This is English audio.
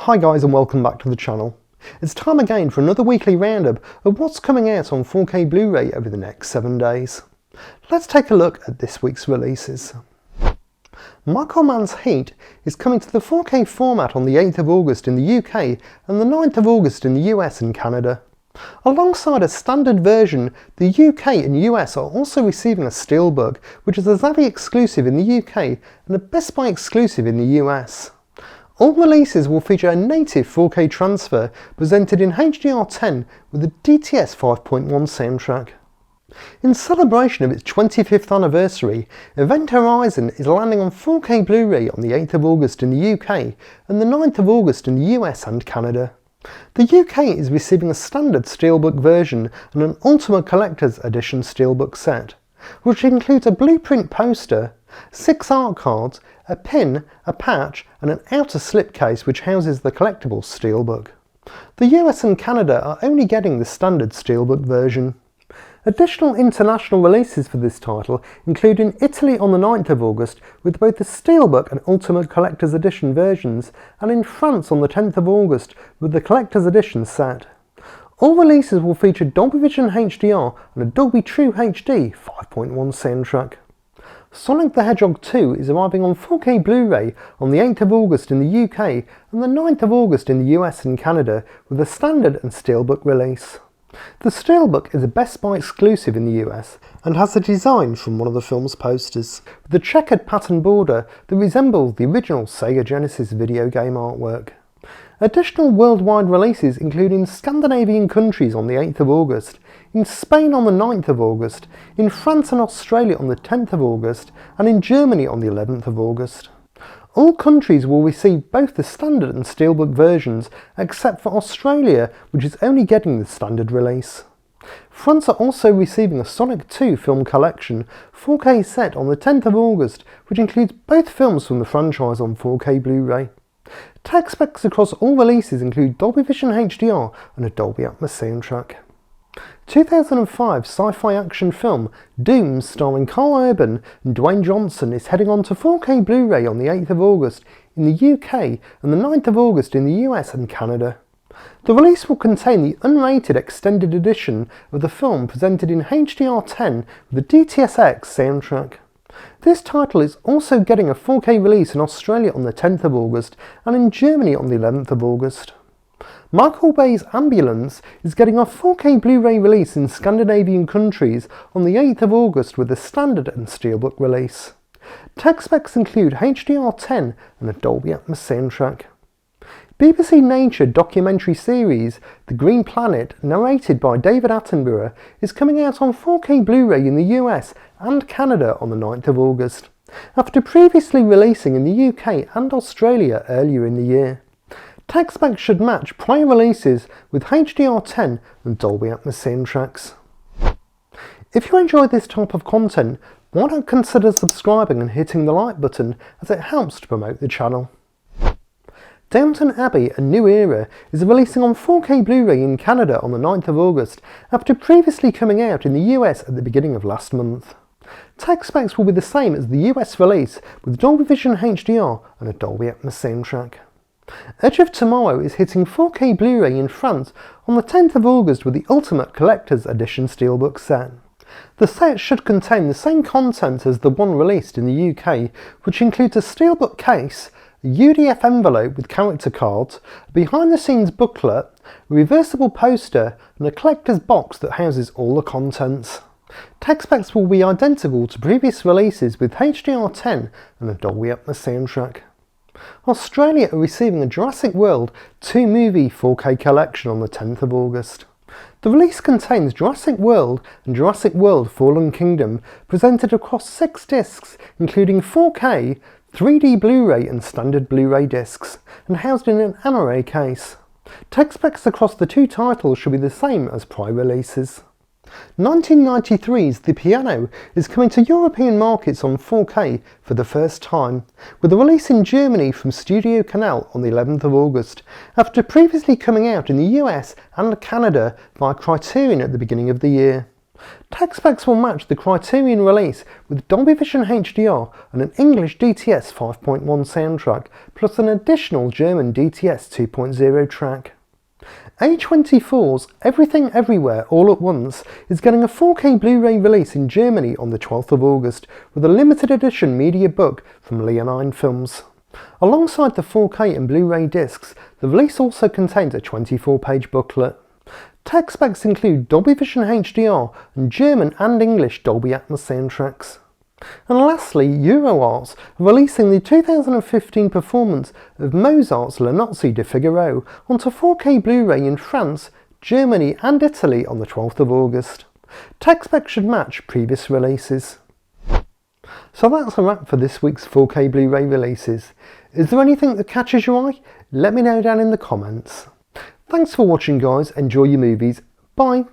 Hi guys and welcome back to the channel. It's time again for another weekly roundup of what's coming out on 4K Blu-ray over the next 7 days. Let's take a look at this week's releases. Michael Mann's Heat is coming to the 4K format on the 8th of August in the UK and the 9th of August in the US and Canada. Alongside a standard version, the UK and US are also receiving a Steelbook, which is a Zavvi exclusive in the UK and a Best Buy exclusive in the US. All releases will feature a native 4K transfer presented in HDR10 with a DTS 5.1 soundtrack. In celebration of its 25th anniversary, Event Horizon is landing on 4K Blu-ray on the 8th of August in the UK and the 9th of August in the US and Canada. The UK is receiving a standard Steelbook version and an Ultimate Collector's Edition Steelbook set, which includes a blueprint poster, 6 art cards, a pin, a patch and an outer slipcase which houses the collectible Steelbook. The US and Canada are only getting the standard Steelbook version. Additional international releases for this title include in Italy on the 9th of August with both the Steelbook and Ultimate Collector's Edition versions, and in France on the 10th of August with the Collector's Edition set. All releases will feature Dolby Vision HDR and a Dolby True HD 5.1 soundtrack. Sonic the Hedgehog 2 is arriving on 4K Blu-ray on the 8th of August in the UK and the 9th of August in the US and Canada with a standard and Steelbook release. The Steelbook is a Best Buy exclusive in the US and has a design from one of the film's posters, with a checkered pattern border that resembles the original Sega Genesis video game artwork. Additional worldwide releases include in Scandinavian countries on the 8th of August, in Spain on the 9th of August, in France and Australia on the 10th of August, and in Germany on the 11th of August. All countries will receive both the standard and Steelbook versions, except for Australia, which is only getting the standard release. France are also receiving a Sonic 2 film collection 4K set on the 10th of August, which includes both films from the franchise on 4K Blu-ray. Tech specs across all releases include Dolby Vision HDR and a Dolby Atmos soundtrack. 2005 sci-fi action film Doom starring Carl Urban and Dwayne Johnson is heading on to 4K Blu-ray on the 8th of August in the UK and the 9th of August in the US and Canada. The release will contain the unrated extended edition of the film presented in HDR10 with a DTS:X soundtrack. This title is also getting a 4K release in Australia on the 10th of August and in Germany on the 11th of August. Michael Bay's Ambulance is getting a 4K Blu-ray release in Scandinavian countries on the 8th of August with a standard and Steelbook release. Tech specs include HDR10 and a Dolby Atmos soundtrack. BBC Nature documentary series The Green Planet, narrated by David Attenborough, is coming out on 4K Blu-ray in the US and Canada on the 9th of August, after previously releasing in the UK and Australia earlier in the year. Tech specs should match prior releases with HDR10 and Dolby Atmos soundtracks. If you enjoy this type of content, why not consider subscribing and hitting the like button, as it helps to promote the channel. Downton Abbey: A New Era is releasing on 4K Blu-ray in Canada on the 9th of August, after previously coming out in the US at the beginning of last month. Tech specs will be the same as the US release, with Dolby Vision HDR and a Dolby Atmos soundtrack. Edge of Tomorrow is hitting 4K Blu-ray in France on the 10th of August with the Ultimate Collector's Edition Steelbook set. The set should contain the same content as the one released in the UK, which includes a Steelbook case, a UDF envelope with character cards, a behind-the-scenes booklet, a reversible poster and a collector's box that houses all the contents. Tech specs will be identical to previous releases with HDR10 and a Dolby Atmos soundtrack. Australia are receiving a Jurassic World 2 movie 4K collection on the 10th of August. The release contains Jurassic World and Jurassic World Fallen Kingdom presented across 6 discs, including 4K, 3D Blu-ray and standard Blu-ray discs, and housed in an amaret case. Tech specs across the two titles should be the same as prior releases. 1993's The Piano is coming to European markets on 4K for the first time, with a release in Germany from Studio Canal on the 11th of August, after previously coming out in the US and Canada via Criterion at the beginning of the year. Tech specs will match the Criterion release with Dolby Vision HDR and an English DTS 5.1 soundtrack, plus an additional German DTS 2.0 track. A24's Everything Everywhere All at Once is getting a 4K Blu-ray release in Germany on the 12th of August with a limited edition media book from Leonine Films. Alongside the 4K and Blu-ray discs, the release also contains a 24-page booklet. Tech specs include Dolby Vision HDR and German and English Dolby Atmos soundtracks. And lastly, EuroArts are releasing the 2015 performance of Mozart's Le Nozze di Figaro onto 4K Blu-ray in France, Germany and Italy on the 12th of August. Tech specs should match previous releases. So that's a wrap for this week's 4K Blu-ray releases. Is there anything that catches your eye? Let me know down in the comments. Thanks for watching guys, enjoy your movies, bye!